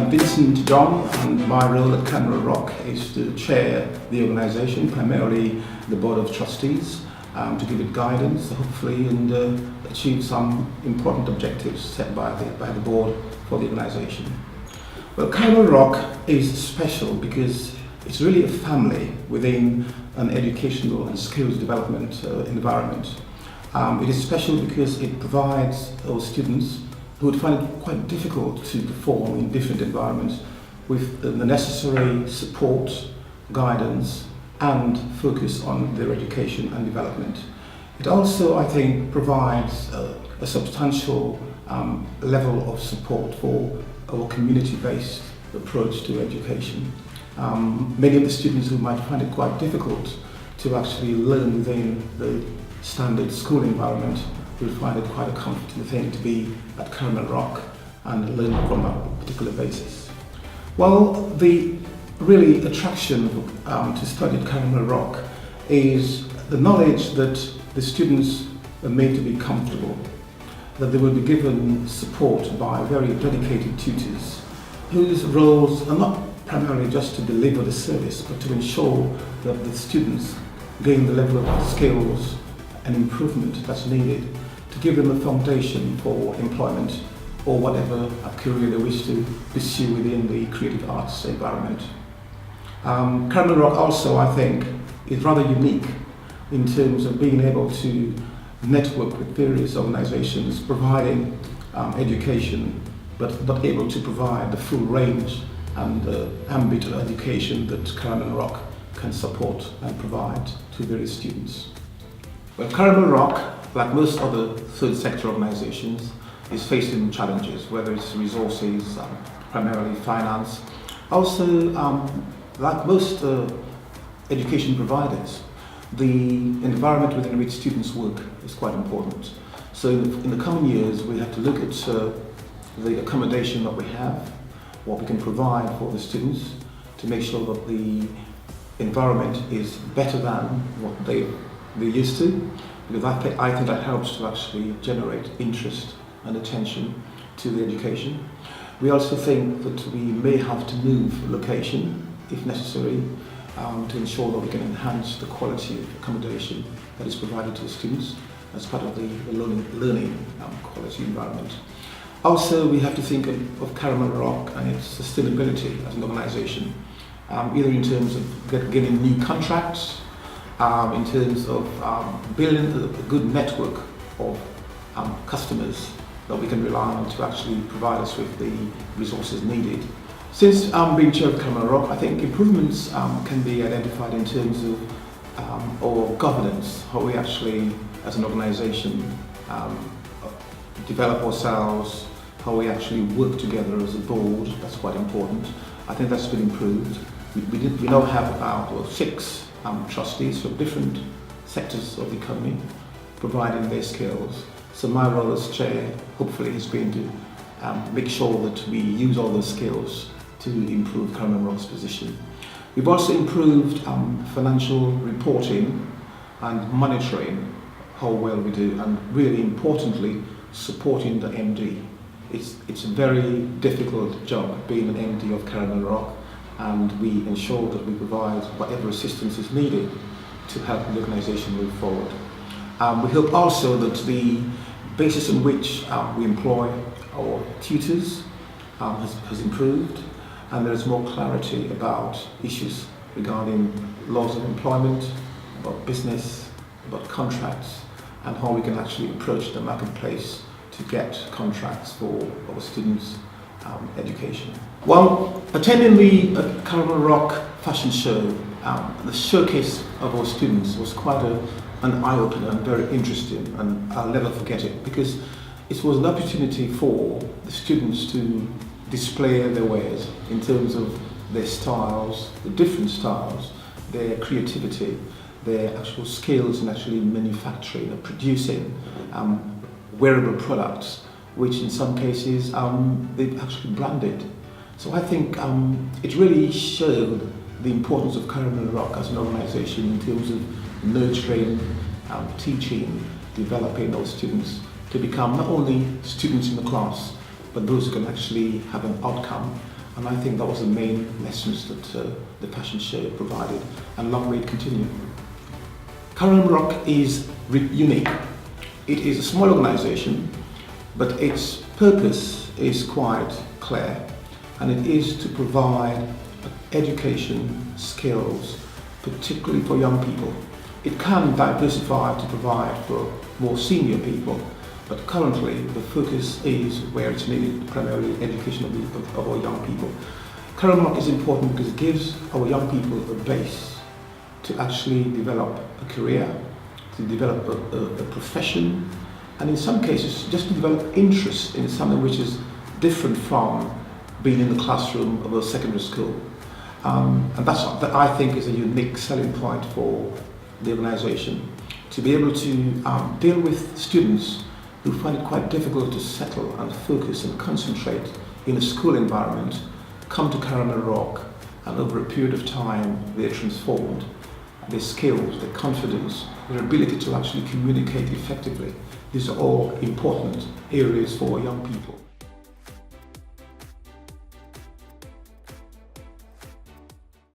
I'm Vincent John, and my role at Camera Rock is to chair the organisation, primarily the Board of Trustees, to give it guidance, hopefully, and achieve some important objectives set by the board for the organisation. Well, Camera Rock is special because it's really a family within an educational and skills development environment. It is special because it provides our students who would find it quite difficult to perform in different environments with the necessary support, guidance and focus on their education and development. It also, I think, provides a substantial level of support for our community-based approach to education. Many of the students who might find it quite difficult to actually learn within the standard school environment will find it quite a comforting thing to be at Camera Rock and learn from a particular basis. Well, the really attraction to study at Camera Rock is the knowledge that the students are made to be comfortable, that they will be given support by very dedicated tutors whose roles are not primarily just to deliver the service, but to ensure that the students gain the level of skills and improvement that's needed to give them a foundation for employment or whatever career they wish to pursue within the creative arts environment. Camera Rock also, I think, is rather unique in terms of being able to network with various organisations providing education, but not able to provide the full range and ambit of education that Camera Rock can support and provide to various students. Well, Camera Rock, like most other third sector organisations, is facing challenges, whether it's resources, primarily finance. Also, like most education providers, the environment within which students work is quite important. So in the coming years, we have to look at the accommodation that we have, what we can provide for the students to make sure that the environment is better than what they're used to, because I think that helps to actually generate interest and attention to the education. We also think that we may have to move location if necessary to ensure that we can enhance the quality of accommodation that is provided to the students as part of the learning quality environment. Also, we have to think of Camera Rock and its sustainability as an organisation, either in terms of getting new contracts, in terms of building a good network of customers that we can rely on to actually provide us with the resources needed. Since being chair of Camera Rock, I think improvements can be identified in terms of our governance, how we actually, as an organisation, develop ourselves, how we actually work together as a board. That's quite important. I think that's been improved. We now have about 6 trustees from different sectors of the economy providing their skills. So my role as chair hopefully has been to make sure that we use all those skills to improve Camera Rock's position. We've also improved financial reporting and monitoring how well we do, and really importantly supporting the MD. It's a very difficult job being an MD of Camera Rock, and we ensure that we provide whatever assistance is needed to help the organisation move forward. We hope also that the basis on which we employ our tutors has improved, and there is more clarity about issues regarding laws of employment, about business, about contracts, and how we can actually approach the marketplace to get contracts for our students' education. Well, attending the Camera Rock fashion show, the showcase of our students was quite an eye-opener and very interesting, and I'll never forget it, because it was an opportunity for the students to display their wares in terms of their styles, the different styles, their creativity, their actual skills in actually manufacturing or producing wearable products, which in some cases they've actually branded. So I think it really showed the importance of Camera Rock as an organisation in terms of nurturing, teaching, developing those students to become not only students in the class, but those who can actually have an outcome And I think that was the main message that the fashion show provided, and long may it continue. Caramel Rock is unique. It is a small organization, but its purpose is quite clear, and it is to provide education, skills, particularly for young people. It can diversify to provide for more senior people, but currently the focus is where it's needed, primarily education of our young people. Caramel Rock is important because it gives our young people a base to actually develop a career, to develop a profession, and in some cases just to develop interest in something which is different from being in the classroom of a secondary school. And that I think is a unique selling point for the organisation, to be able to deal with students who find it quite difficult to settle and focus and concentrate in a school environment, come to Caramel Rock, and over a period of time they're transformed. Their skills, their confidence, their ability to actually communicate effectively. These are all important areas for young people.